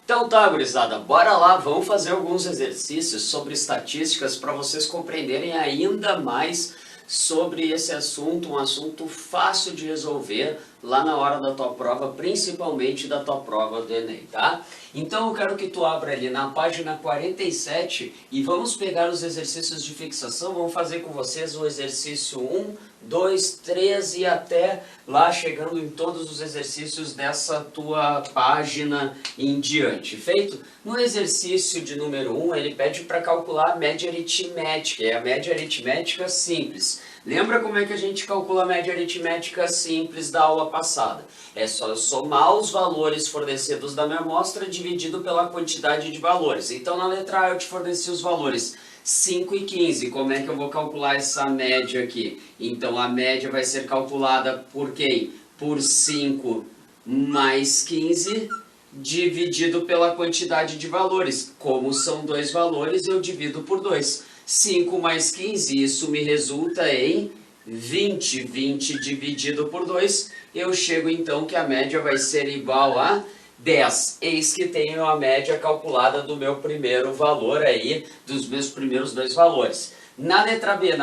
Então tá, gurizada, bora lá, vamos fazer alguns exercícios sobre estatísticas para vocês compreenderem ainda mais sobre esse assunto, um assunto fácil de resolver lá na hora da tua prova, principalmente da tua prova do Enem, tá? Então eu quero que tu abra ali na página 47 e vamos pegar os exercícios de fixação, vamos fazer com vocês o exercício 1, 2, 3 e até lá chegando em todos os exercícios dessa tua página em diante, feito? No exercício de número 1, ele pede para calcular a média aritmética, é a média aritmética simples. Lembra como é que a gente calcula a média aritmética simples da aula passada? É só somar os valores fornecidos da minha amostra dividido pela quantidade de valores. Então na letra A eu te forneci os valores 5 e 15. Como é que eu vou calcular essa média aqui? Então a média vai ser calculada por quem? Por 5 mais 15 dividido pela quantidade de valores. Como são dois valores, eu divido por 2. 5 mais 15, isso me resulta em 20. 20 dividido por 2, eu chego então que a média vai ser igual a 10. Eis que tenho a média calculada do meu primeiro valor aí, dos meus primeiros dois valores. Na letra B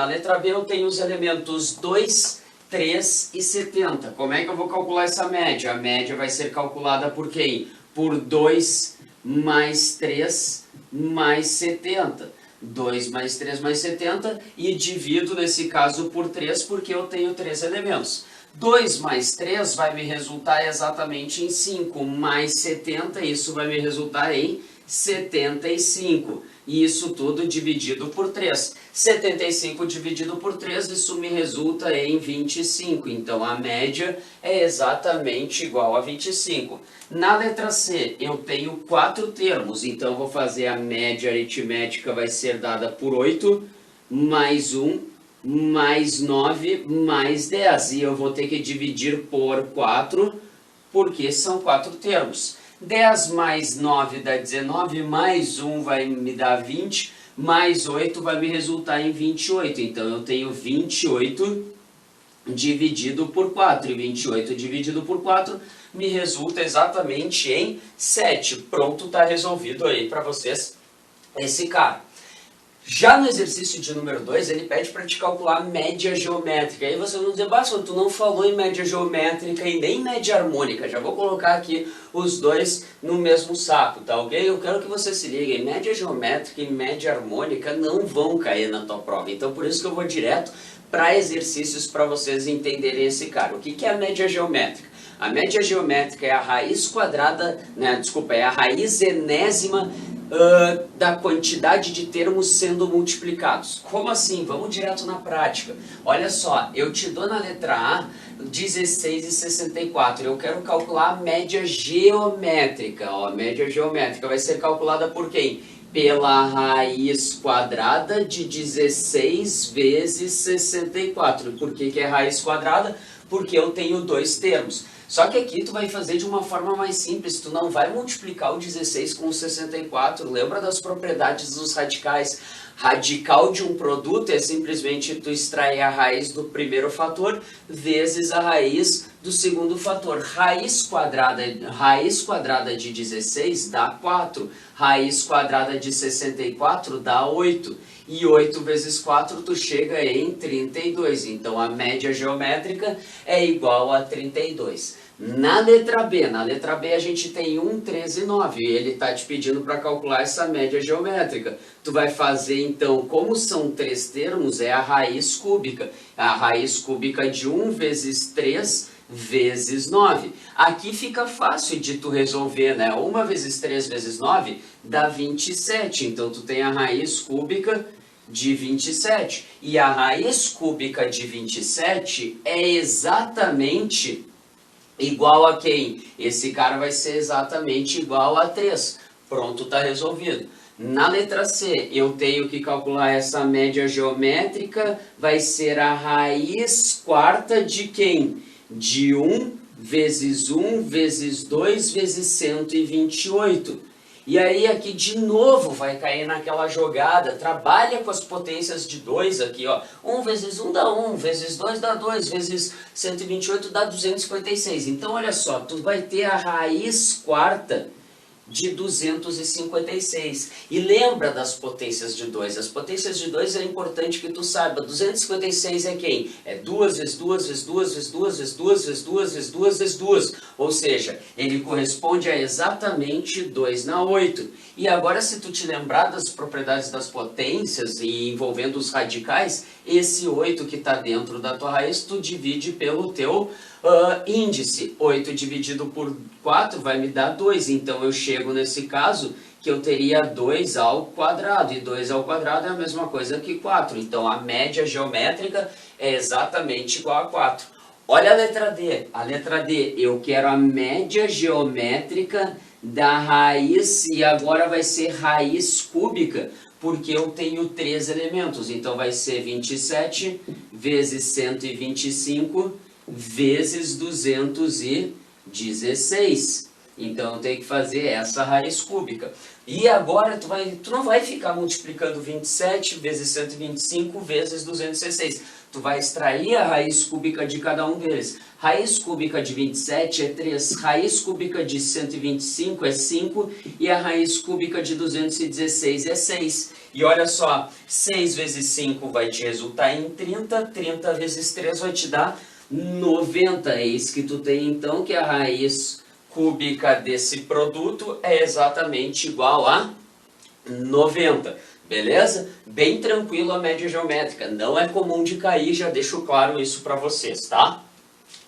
eu tenho os elementos 2, 3 e 70. Como é que eu vou calcular essa média? A média vai ser calculada por quem? Por 2 mais 3 mais 70. 2 mais 3 mais 70 e divido nesse caso por 3 porque eu tenho 3 elementos. 2 mais 3 vai me resultar exatamente em 5, mais 70, isso vai me resultar em 75. E isso tudo dividido por 3. 75 dividido por 3, isso me resulta em 25. Então a média é exatamente igual a 25. Na letra C eu tenho 4 termos, então eu vou fazer a média aritmética, vai ser dada por 8, mais 1, mais 9, mais 10. E eu vou ter que dividir por 4, porque são 4 termos. 10 mais 9 dá 19, mais 1 vai me dar 20, mais 8 vai me resultar em 28. Então eu tenho 28 dividido por 4, e 28 dividido por 4 me resulta exatamente em 7. Pronto, está resolvido aí para vocês esse cara. Já no exercício de número 2, ele pede para te calcular a média geométrica. Aí você vai dizer, Bárcio, tu não falou em média geométrica e nem média harmônica. Já vou colocar aqui os dois no mesmo saco, tá ok? Eu quero que você se ligue, média geométrica e média harmônica não vão cair na tua prova. Então por isso que eu vou direto para exercícios para vocês entenderem esse cara. O que é a média geométrica? A média geométrica é a raiz quadrada, é a raiz enésima da quantidade de termos sendo multiplicados. Como assim? Vamos direto na prática. Olha só, eu te dou na letra A 16 e 64. Eu quero calcular a média geométrica. Ó, a média geométrica vai ser calculada por quem? Pela raiz quadrada de 16 vezes 64. Por que é raiz quadrada? Porque eu tenho dois termos. Só que aqui tu vai fazer de uma forma mais simples, tu não vai multiplicar o 16 com o 64, lembra das propriedades dos radicais? Radical de um produto é simplesmente tu extrair a raiz do primeiro fator vezes a raiz do segundo fator. Raiz quadrada de 16 dá 4, raiz quadrada de 64 dá 8. E 8 vezes 4 tu chega em 32, então a média geométrica é igual a 32. Na letra B a gente tem 1, 3 e 9, e ele está te pedindo para calcular essa média geométrica. Tu vai fazer então, como são 3 termos, é a raiz cúbica. A raiz cúbica de 1 vezes 3 vezes 9. Aqui fica fácil de tu resolver, né? 1 vezes 3 vezes 9 dá 27. Então tu tem a raiz cúbica de 27. E a raiz cúbica de 27 é exatamente igual a quem? Esse cara vai ser exatamente igual a 3. Pronto, tá resolvido. Na letra C, eu tenho que calcular essa média geométrica, vai ser a raiz quarta de quem? De 1 vezes 2 vezes 128. E aí aqui de novo vai cair naquela jogada, trabalha com as potências de 2 aqui, ó. 1 vezes 1 dá 1, vezes 2 dá 2, vezes 128 dá 256. Então olha só, tu vai ter a raiz quarta de 256. E lembra das potências de 2. As potências de 2 é importante que tu saiba. 256 é quem? É 2 vezes 2 vezes 2 vezes 2 vezes 2 vezes 2 vezes 2 vezes 2. Ou seja, ele corresponde a exatamente 2 na 8. E agora, se tu te lembrar das propriedades das potências e envolvendo os radicais, esse 8 que está dentro da tua raiz, tu divide pelo teu índice. 8 dividido por 4 vai me dar 2. Então, eu chego nesse caso que eu teria 2 ao quadrado. E 2 ao quadrado é a mesma coisa que 4. Então, a média geométrica é exatamente igual a 4. Olha a letra D. A letra D, eu quero a média geométrica da raiz, e agora vai ser raiz cúbica, porque eu tenho 3 elementos. Então vai ser 27 vezes 125 vezes 216. Então eu tenho que fazer essa raiz cúbica. E agora tu não vai ficar multiplicando 27 vezes 125 vezes 216. Tu vai extrair a raiz cúbica de cada um deles. Raiz cúbica de 27 é 3, raiz cúbica de 125 é 5 e a raiz cúbica de 216 é 6. E olha só, 6 vezes 5 vai te resultar em 30, 30 vezes 3 vai te dar 90. Eis que tu tem então que a raiz cúbica desse produto é exatamente igual a 90. Beleza? Bem tranquilo a média geométrica. Não é comum de cair, já deixo claro isso para vocês, tá?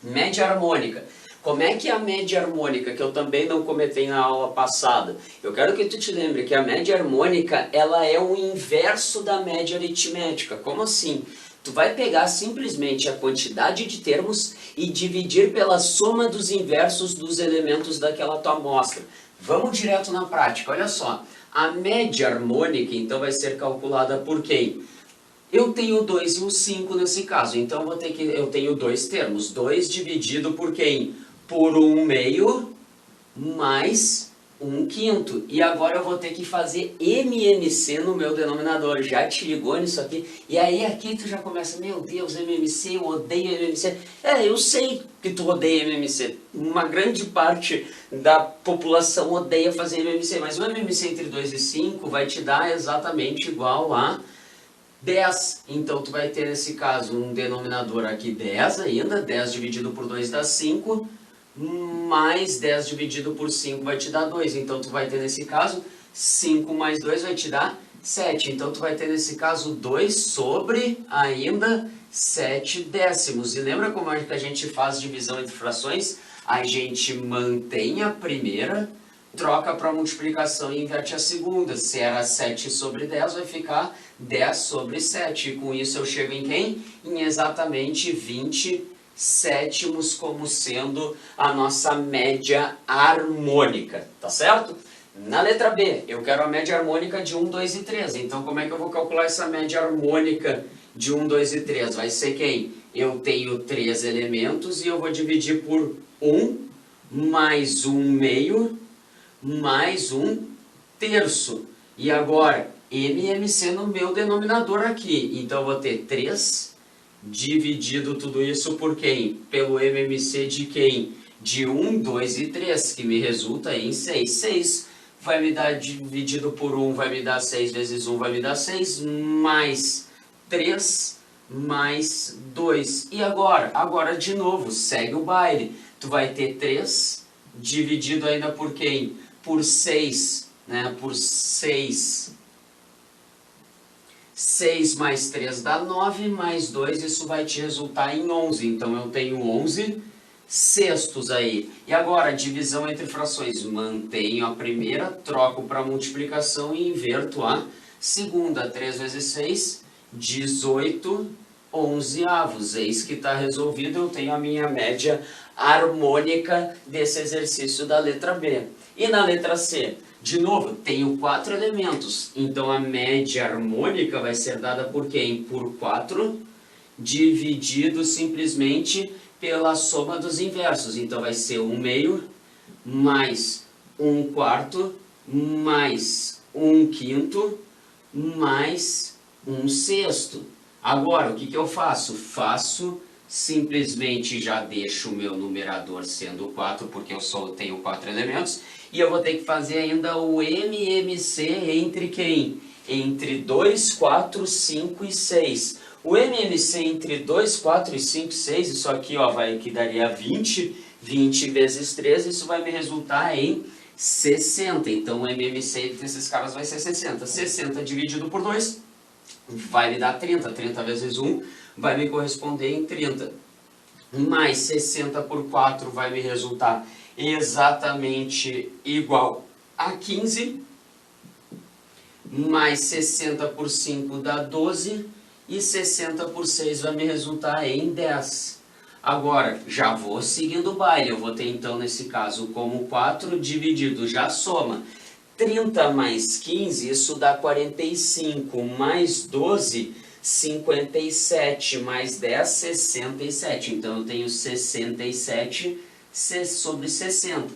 Média harmônica. Como é que é a média harmônica, que eu também não comentei na aula passada? Eu quero que tu te lembre que a média harmônica, ela é o inverso da média aritmética. Como assim? Tu vai pegar simplesmente a quantidade de termos e dividir pela soma dos inversos dos elementos daquela tua amostra. Vamos direto na prática, olha só. A média harmônica, então, vai ser calculada por quem? Eu tenho 2 e o 5 nesse caso, então eu tenho dois termos. 2 dividido por quem? Por 1/2 mais 1/5. E agora eu vou ter que fazer MMC no meu denominador. Já te ligou nisso aqui? E aí aqui tu já começa, meu Deus, MMC, eu odeio MMC. Eu sei que tu odeia MMC. Uma grande parte da população odeia fazer MMC, mas o MMC entre 2 e 5 vai te dar exatamente igual a 10. Então tu vai ter nesse caso um denominador aqui 10 ainda, 10 dividido por 2 dá 5, mais 10 dividido por 5 vai te dar 2. Então tu vai ter nesse caso 5 mais 2 vai te dar 7. Então tu vai ter nesse caso 2 sobre ainda 7 décimos. E lembra como é que a gente faz divisão entre frações? A gente mantém a primeira, troca para multiplicação e inverte a segunda. Se era 7 sobre 10, vai ficar 10 sobre 7. E com isso eu chego em quem? Em exatamente 20 sétimos como sendo a nossa média harmônica, tá certo? Na letra B, eu quero a média harmônica de 1, 2 e 3. Então como é que eu vou calcular essa média harmônica de 1, 2 e 3? Vai ser quem? Eu tenho 3 elementos e eu vou dividir por 1 mais 1/2 mais 1/3. E agora, MMC no meu denominador aqui. Então eu vou ter 3 dividido tudo isso por quem? Pelo MMC de quem? De 1, 2 e 3, que me resulta em 6. 6 vai me dar, dividido por 1, vai me dar 6 vezes 1, vai me dar 6, mais 3, mais 2. E agora? Agora de novo, segue o baile. Tu vai ter 3 dividido ainda por quem? Por 6, né? Por 6. 6 mais 3 dá 9, mais 2, isso vai te resultar em 11. Então eu tenho 11 sextos aí. E agora, divisão entre frações. Mantenho a primeira, troco para multiplicação e inverto a segunda. 3 vezes 6, 18 onzeavos. Eis que está resolvido, eu tenho a minha média harmônica desse exercício da letra B. E na letra C? De novo, tenho 4 elementos, então a média harmônica vai ser dada por quem? Por 4, dividido simplesmente pela soma dos inversos. Então vai ser 1/2 mais 1/4 mais 1/5 mais 1/6. Agora, o que eu faço? Faço simplesmente já deixo o meu numerador sendo 4, porque eu só tenho 4 elementos, e eu vou ter que fazer ainda o MMC entre quem? Entre 2, 4, 5 e 6. O MMC entre 2, 4 e 5 e 6, isso aqui ó, que daria 20, 20 vezes 3, isso vai me resultar em 60. Então o MMC desses caras vai ser 60. 60 dividido por 2 vai me dar 30. 30 vezes 1 vai me corresponder em 30. Mais 60 por 4 vai me resultar exatamente igual a 15. Mais 60 por 5 dá 12. E 60 por 6 vai me resultar em 10. Agora, já vou seguindo o baile. Eu vou ter então, nesse caso, como 4 dividido, já soma. 30 mais 15, isso dá 45. Mais 12, 57. Mais 10, 67. Então, eu tenho 67 sobre 60.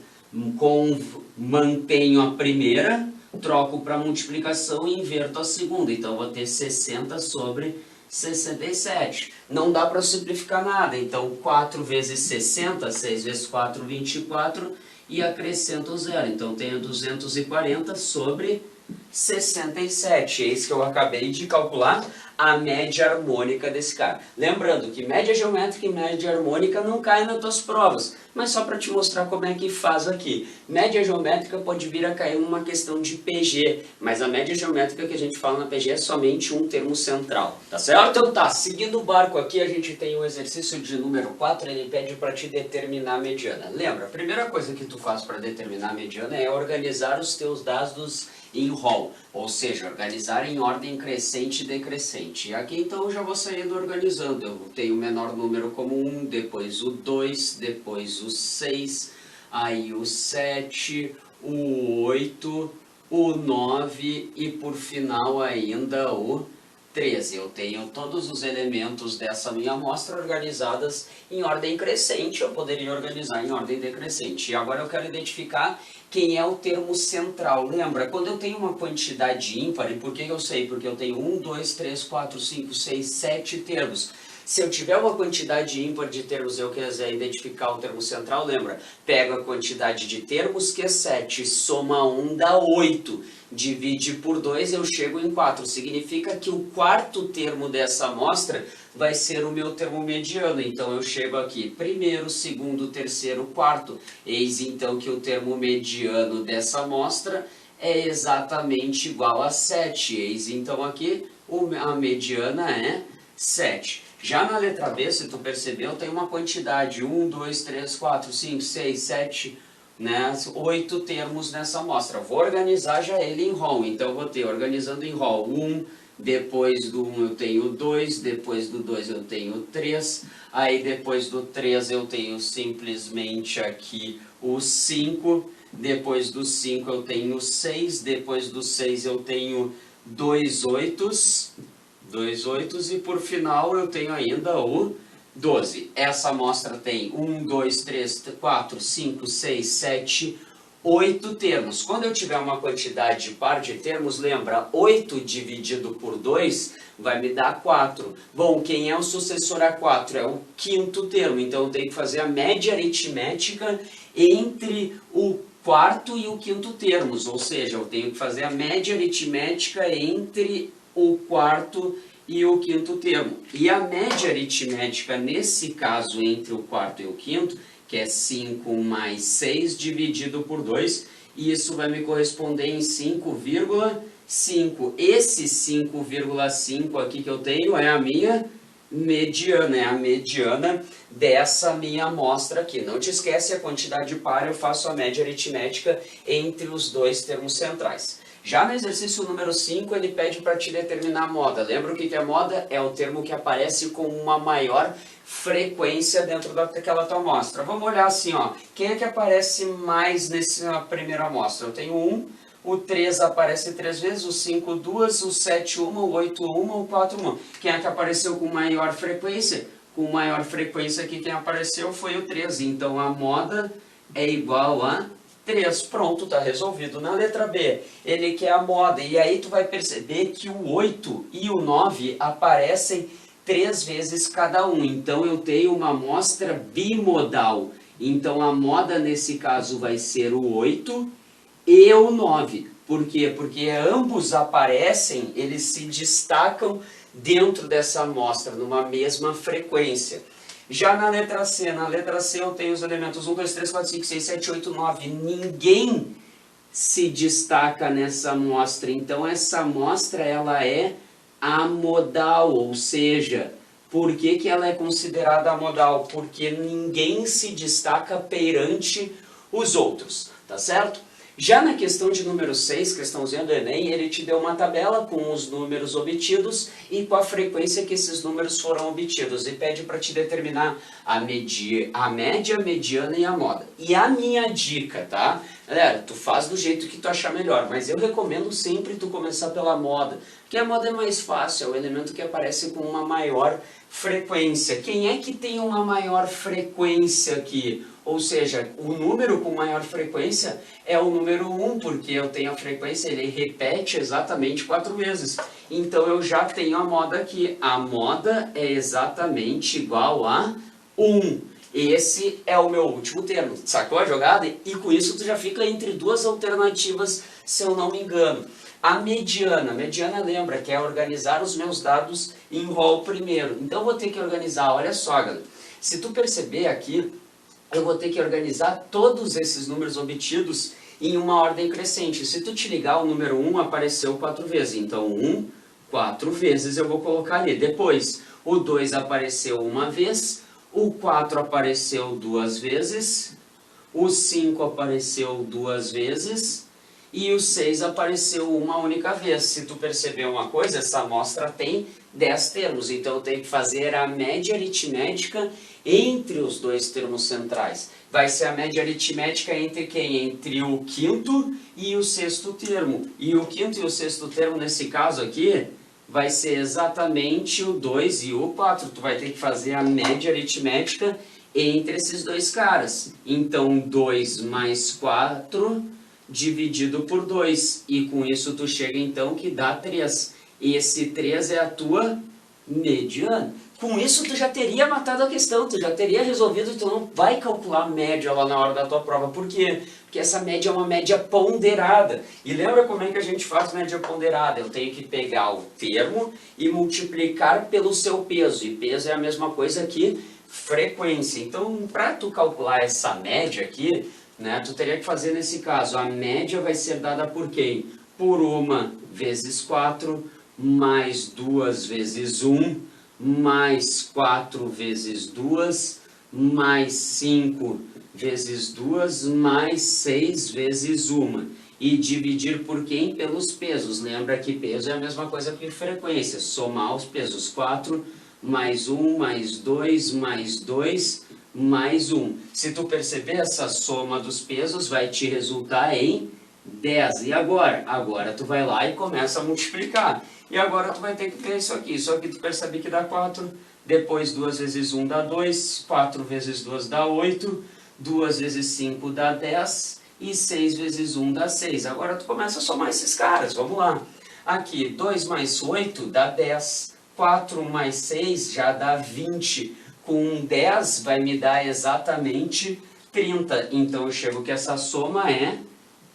Mantenho a primeira, troco para multiplicação e inverto a segunda. Então, eu vou ter 60 sobre 67. Não dá para simplificar nada. Então, 4 vezes 60, 6 vezes 4, 24. E acrescento 0. Então, tenho 240 sobre 67. É isso que eu acabei de calcular, a média harmônica desse cara. Lembrando que média geométrica e média harmônica não caem nas tuas provas, mas só para te mostrar como é que faz aqui. Média geométrica pode vir a cair uma questão de PG, mas a média geométrica que a gente fala na PG é somente um termo central, tá certo? Então tá, seguindo o barco aqui, a gente tem o exercício de número 4, ele pede para te determinar a mediana. Lembra, a primeira coisa que tu faz para determinar a mediana é organizar os teus dados em rol, ou seja, organizar em ordem crescente e decrescente. E aqui então eu já vou saindo organizando. Eu tenho o menor número como 1, depois o 2, depois o 6, aí o 7, o 8, o 9 e por final ainda o 13. Eu tenho todos os elementos dessa minha amostra organizadas em ordem crescente. Eu poderia organizar em ordem decrescente. E agora eu quero identificar quem é o termo central. Lembra, quando eu tenho uma quantidade ímpar, e por que eu sei? Porque eu tenho 1, 2, 3, 4, 5, 6, 7 termos. Se eu tiver uma quantidade ímpar de termos e eu quiser identificar o termo central, lembra, pega a quantidade de termos, que é 7, soma 1 dá 8, divide por 2, eu chego em 4. Significa que o quarto termo dessa amostra vai ser o meu termo mediano. Então eu chego aqui, primeiro, segundo, terceiro, quarto. Eis então que o termo mediano dessa amostra é exatamente igual a 7. Eis então aqui, a mediana é 7. Já na letra B, se tu percebeu, tem uma quantidade, 1, 2, 3, 4, 5, 6, 7, né, 8 termos nessa amostra. Vou organizar já ele em rol, então eu vou ter, organizando em rol, 1, depois do 1 eu tenho 2, depois do 2 eu tenho 3, aí depois do 3 eu tenho simplesmente aqui o 5, depois do 5 eu tenho 6, depois do 6 eu tenho 2 8s, e por final eu tenho ainda o 12. Essa amostra tem 1, 2, 3, 4, 5, 6, 7, 8 termos. Quando eu tiver uma quantidade par de termos, lembra, 8 dividido por 2 vai me dar 4. Bom, quem é o sucessor a 4? É o quinto termo, então eu tenho que fazer a média aritmética entre o quarto e o quinto termos, ou seja, eu tenho que fazer a média aritmética entre o quarto e o quinto termo. E a média aritmética, nesse caso, entre o quarto e o quinto, que é 5 mais 6 dividido por 2, e isso vai me corresponder em 5,5. Esse 5,5 aqui que eu tenho é a minha mediana, é a mediana dessa minha amostra aqui. Não te esquece, a quantidade par eu faço a média aritmética entre os dois termos centrais. Já no exercício número 5, ele pede para te determinar a moda. Lembra o que é moda? É o termo que aparece com uma maior frequência dentro daquela tua amostra. Vamos olhar assim, ó. Quem é que aparece mais nessa primeira amostra? Eu tenho 1, o 3 aparece 3 vezes, o 5 2, o 7 1, o 8 1, o 4 1. Quem é que apareceu com maior frequência? Com maior frequência aqui quem apareceu foi o 3. Então a moda é igual a 3, pronto, está resolvido. Na letra B, ele quer a moda, e aí tu vai perceber que o 8 e o 9 aparecem 3 vezes cada um. Então eu tenho uma amostra bimodal. Então a moda nesse caso vai ser o 8 e o 9. Por quê? Porque ambos aparecem, eles se destacam dentro dessa amostra, numa mesma frequência. Já na letra C eu tenho os elementos 1, 2, 3, 4, 5, 6, 7, 8, 9. Ninguém se destaca nessa amostra. Então essa amostra ela é amodal, ou seja, por que ela é considerada amodal? Porque ninguém se destaca perante os outros, tá certo? Já na questão de número 6, questãozinha do Enem, ele te deu uma tabela com os números obtidos e com a frequência que esses números foram obtidos e pede para te determinar a média, a mediana e a moda. E a minha dica, tá? Galera, tu faz do jeito que tu achar melhor, mas eu recomendo sempre tu começar pela moda, porque a moda é mais fácil, é o elemento que aparece com uma maior frequência. Quem é que tem uma maior frequência aqui? Ou seja, o número com maior frequência é o número 1, porque eu tenho a frequência, ele repete exatamente 4 vezes. Então eu já tenho a moda aqui. A moda é exatamente igual a 1. Esse é o meu último termo. Sacou a jogada? E com isso tu já fica entre duas alternativas, se eu não me engano. A mediana lembra que é organizar os meus dados em rol primeiro. Então eu vou ter que organizar, olha só, galera. Se tu perceber aqui, eu vou ter que organizar todos esses números obtidos em uma ordem crescente. Se tu te ligar, o número 1 apareceu 4 vezes. Então 1, 4 vezes eu vou colocar ali. Depois, o 2 apareceu uma vez, o 4 apareceu 2 vezes, o 5 apareceu 2 vezes e o 6 apareceu uma única vez. Se tu perceber uma coisa, essa amostra tem 10 termos, então eu tenho que fazer a média aritmética entre os dois termos centrais. Vai ser a média aritmética entre quem? Entre o quinto e o sexto termo. E o quinto e o sexto termo, nesse caso aqui, vai ser exatamente o 2 e o 4. Tu vai ter que fazer a média aritmética entre esses dois caras. Então 2 mais 4 dividido por 2. E com isso tu chega então que dá 3. Esse 3 é a tua mediana. Com isso tu já teria matado a questão, tu já teria resolvido, tu não vai calcular a média lá na hora da tua prova. Por quê? Porque essa média é uma média ponderada. E lembra como é que a gente faz média ponderada? Eu tenho que pegar o termo e multiplicar pelo seu peso. E peso é a mesma coisa que frequência. Então, para tu calcular essa média aqui, né, tu teria que fazer nesse caso, a média vai ser dada por quem? Por 1 vezes 4, mais 2 vezes 1, mais 4 vezes 2, mais 5 vezes 2, mais 6 vezes 1. E dividir por quem? Pelos pesos. Lembra que peso é a mesma coisa que frequência. Somar os pesos. 4 mais 1, mais 2, mais 2, mais 1. Se tu perceber, essa soma dos pesos vai te resultar em 10. E agora? Agora tu vai lá e começa a multiplicar. E agora tu vai ter que ver isso aqui. Isso aqui tu percebe que dá 4. Depois 2 vezes 1 dá 2. 4 vezes 2 dá 8. 2 vezes 5 dá 10. E 6 vezes 1 dá 6. Agora tu começa a somar esses caras. Vamos lá. Aqui, 2 mais 8 dá 10. 4 mais 6 já dá 20. Com 10 vai me dar exatamente 30. Então eu chego que essa soma é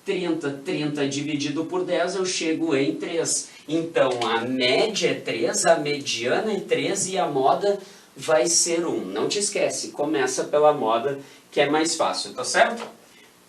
30. 30 dividido por 10 eu chego em 3. Então a média é 3, a mediana é 3 e a moda vai ser 1. Não te esquece, começa pela moda que é mais fácil, tá certo?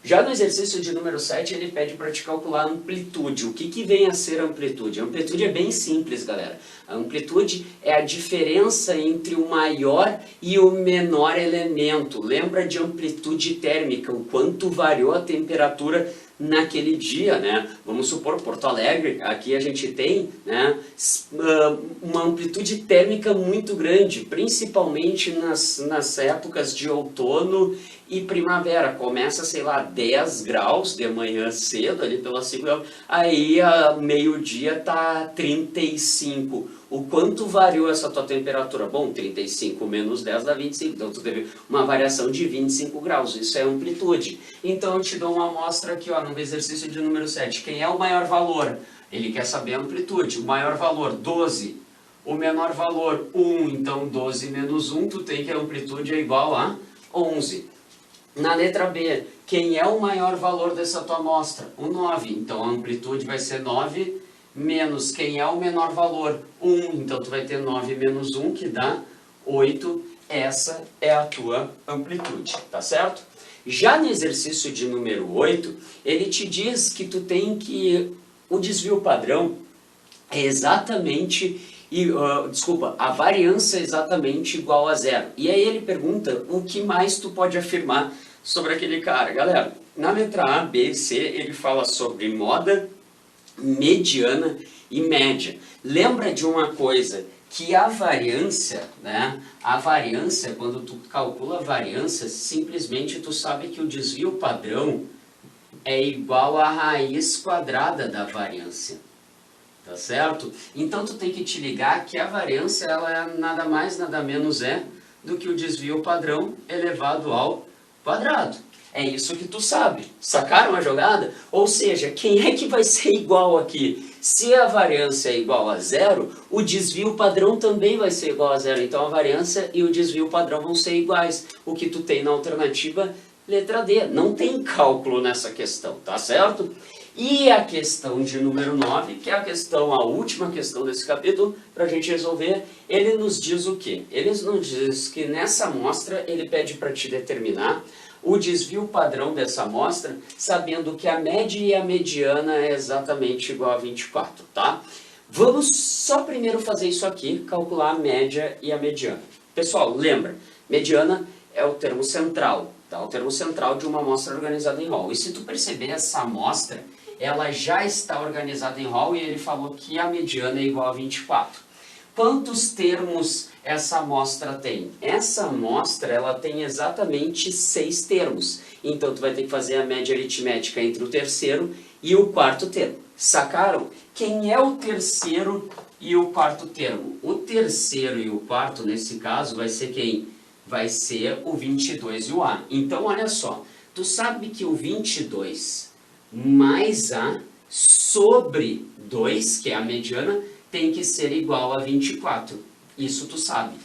Já no exercício de número 7, ele pede para te calcular a amplitude. O que vem a ser a amplitude? A amplitude é bem simples, galera. A amplitude é a diferença entre o maior e o menor elemento. Lembra de amplitude térmica, o quanto variou a temperatura naquele dia, né? Vamos supor, Porto Alegre, aqui a gente tem, né, uma amplitude térmica muito grande, principalmente nas épocas de outono e primavera. Começa, sei lá, 10 graus de manhã cedo, ali pelas 5 graus, aí a meio-dia tá 35. O quanto variou essa tua temperatura? Bom, 35 menos 10 dá 25, então tu teve uma variação de 25 graus, isso é amplitude. Então eu te dou uma amostra aqui, ó, no exercício de número 7. Quem é o maior valor? Ele quer saber a amplitude. O maior valor, 12. o menor valor 1, então 12 menos 1, tu tem que a amplitude é igual a 11. Na letra B, quem é o maior valor dessa tua amostra? O 9, então a amplitude vai ser 9 menos quem é o menor valor? 1, então tu vai ter 9 menos 1, que dá 8. Essa é a tua amplitude, tá certo? Já no exercício de número 8, ele te diz que tu tem que... O desvio padrão é exatamente... a variância é exatamente igual a zero. E aí ele pergunta o que mais tu pode afirmar sobre aquele cara. Galera, na letra A, B, C, ele fala sobre moda, mediana e média. Lembra de uma coisa, que a variância, né? A variância, quando tu calcula a variância, simplesmente tu sabe que o desvio padrão é igual à raiz quadrada da variância. Tá certo? Então tu tem que te ligar que a variância ela é nada mais, nada menos do que o desvio padrão elevado ao quadrado. É isso que tu sabe. Sacaram a jogada? Ou seja, quem é que vai ser igual aqui? Se a variância é igual a zero, o desvio padrão também vai ser igual a zero. Então a variância e o desvio padrão vão ser iguais. O que tu tem na alternativa letra D. Não tem cálculo nessa questão, tá certo? E a questão de número 9, que é a última questão desse capítulo, para a gente resolver, ele nos diz o quê? Ele nos diz que nessa amostra ele pede para te determinar o desvio padrão dessa amostra, sabendo que a média e a mediana é exatamente igual a 24, tá? Vamos só primeiro fazer isso aqui, calcular a média e a mediana. Pessoal, lembra, mediana é o termo central, tá? O termo central de uma amostra organizada em rol. E se tu perceber essa amostra, ela já está organizada em rol e ele falou que a mediana é igual a 24. Quantos termos essa amostra tem? Essa amostra ela tem exatamente 6 termos. Então tu vai ter que fazer a média aritmética entre o terceiro e o quarto termo. Sacaram? Quem é o terceiro e o quarto termo? O terceiro e o quarto, nesse caso, vai ser quem? Vai ser o 22 e o A. Então olha só, tu sabe que o 22 mais A sobre 2, que é a mediana, tem que ser igual a 24. Isso tu sabe.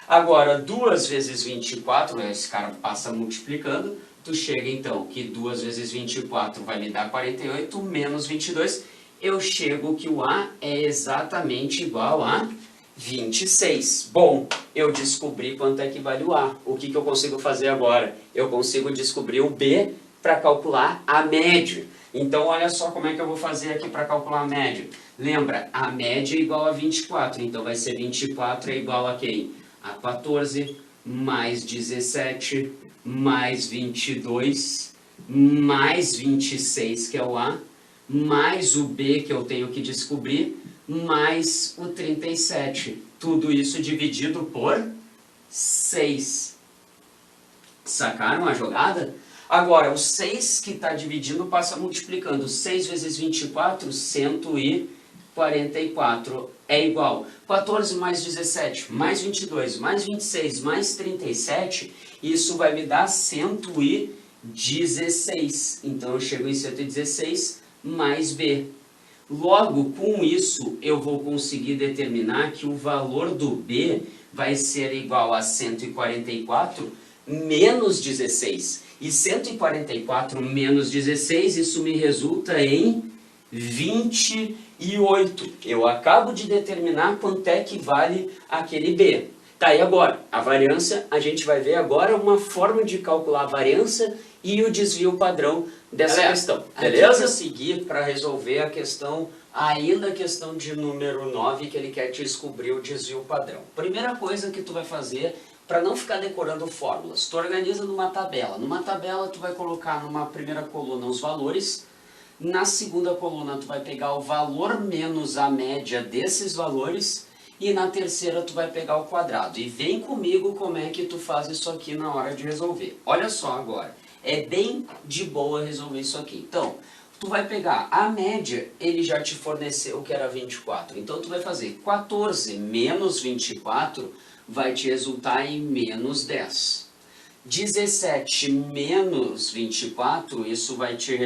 Agora, 2 vezes 24, esse cara passa multiplicando, tu chega então que 2 vezes 24 vai me dar 48, menos 22, eu chego que o A é exatamente igual a 26. Bom, eu descobri quanto é que vale o A. O que eu consigo fazer agora? Eu consigo descobrir o B para calcular a média. Então, olha só como é que eu vou fazer aqui para calcular a média. Lembra, a média é igual a 24, então vai ser 24 é igual a quem? A 14 mais 17 mais 22 mais 26, que é o A, mais o B, que eu tenho que descobrir, mais o 37. Tudo isso dividido por 6. Sacaram a jogada? Agora, o 6 que está dividindo passa multiplicando. 6 vezes 24, 144 é igual. 14 mais 17, mais 22, mais 26, mais 37, isso vai me dar 116. Então, eu chego em 116 mais B. Logo, com isso, eu vou conseguir determinar que o valor do B vai ser igual a 144 menos 16. E 144 menos 16, isso me resulta em 28. Eu acabo de determinar quanto é que vale aquele B. Tá, e agora? A variância, a gente vai ver agora uma forma de calcular a variância e o desvio padrão dessa questão. Beleza? Seguir para resolver a questão, ainda a questão de número 9, que ele quer te descobrir o desvio padrão. Primeira coisa que tu vai fazer, para não ficar decorando fórmulas, tu organiza numa tabela. Numa tabela tu vai colocar numa primeira coluna os valores, na segunda coluna tu vai pegar o valor menos a média desses valores e na terceira tu vai pegar o quadrado. E vem comigo como é que tu faz isso aqui na hora de resolver. Olha só agora, é bem de boa resolver isso aqui. Então, tu vai pegar a média, ele já te forneceu que era 24. Então tu vai fazer 14 menos 24 vai te resultar em menos 10. 17 menos 24, isso vai te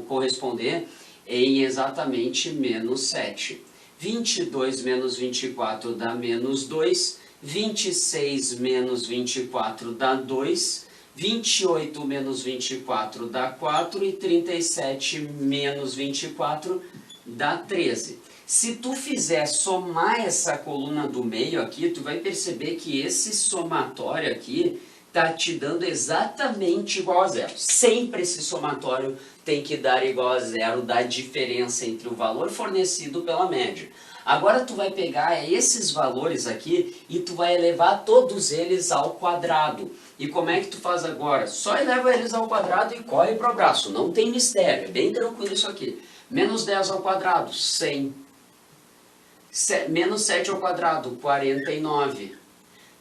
corresponder em exatamente menos 7. 22 menos 24 dá menos 2, 26 menos 24 dá 2, 28 menos 24 dá 4 e 37 menos 24 dá 13. Se tu fizer somar essa coluna do meio aqui, tu vai perceber que esse somatório aqui está te dando exatamente igual a zero. Sempre esse somatório tem que dar igual a zero da diferença entre o valor fornecido pela média. Agora tu vai pegar esses valores aqui e tu vai elevar todos eles ao quadrado. E como é que tu faz agora? Só eleva eles ao quadrado e corre para o braço. Não tem mistério, é bem tranquilo isso aqui. Menos 10 ao quadrado, 100. Menos 7 ao quadrado, 49.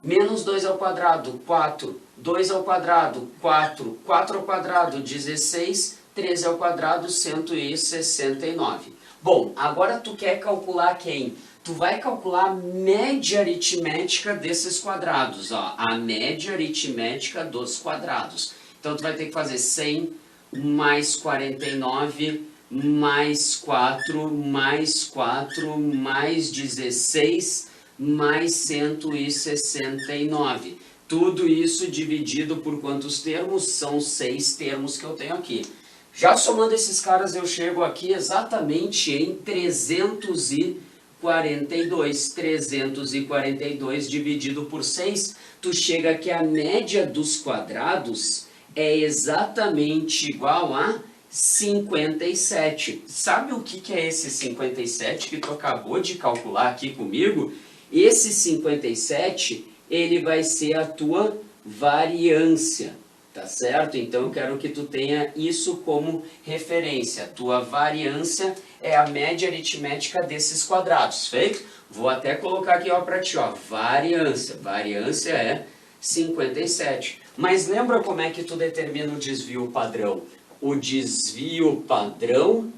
Menos 2 ao quadrado, 4. 2 ao quadrado, 4. 4 ao quadrado, 16. 13 ao quadrado, 169. Bom, agora tu quer calcular quem? Tu vai calcular a média aritmética desses quadrados, ó. A média aritmética dos quadrados. Então tu vai ter que fazer 100 mais 49 mais 4 mais 4 mais 16 mais 169. Tudo isso dividido por quantos termos? São 6 termos que eu tenho aqui. Já somando esses caras, eu chego aqui exatamente em 342. 342 dividido por 6, tu chega que a média dos quadrados é exatamente igual a 57. Sabe o que é esse 57 que tu acabou de calcular aqui comigo? Esse 57, ele vai ser a tua variância. Tá certo? Então eu quero que tu tenha isso como referência. A tua variância é a média aritmética desses quadrados, feito? Vou até colocar aqui para ti, ó, variância. Variância é 57. Mas lembra como é que tu determina o desvio padrão? O desvio padrão,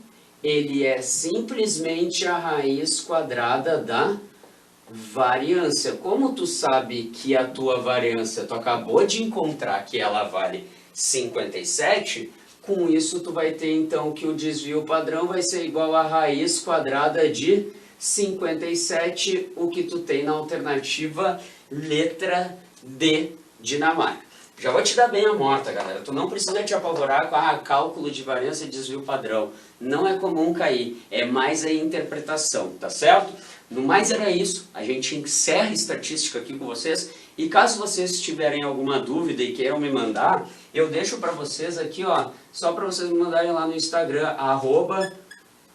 ele é simplesmente a raiz quadrada da variância. Como tu sabe que a tua variância, tu acabou de encontrar que ela vale 57, com isso tu vai ter então que o desvio padrão vai ser igual a raiz quadrada de 57, o que tu tem na alternativa letra D, Dinamarca. Já vou te dar bem a morta, galera. Tu não precisa te apavorar com cálculo de variância e desvio padrão. Não é comum cair, é mais a interpretação, tá certo? No mais era isso, a gente encerra a estatística aqui com vocês, e caso vocês tiverem alguma dúvida e queiram me mandar, eu deixo para vocês aqui, ó, só para vocês me mandarem lá no Instagram,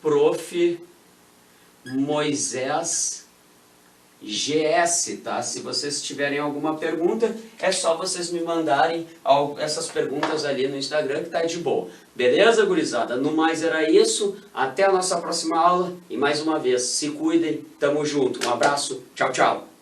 @profmoisesgs, tá? Se vocês tiverem alguma pergunta, é só vocês me mandarem essas perguntas ali no Instagram que tá de boa. Beleza, gurizada? No mais era isso, até a nossa próxima aula, e mais uma vez, se cuidem, tamo junto, um abraço, tchau, tchau!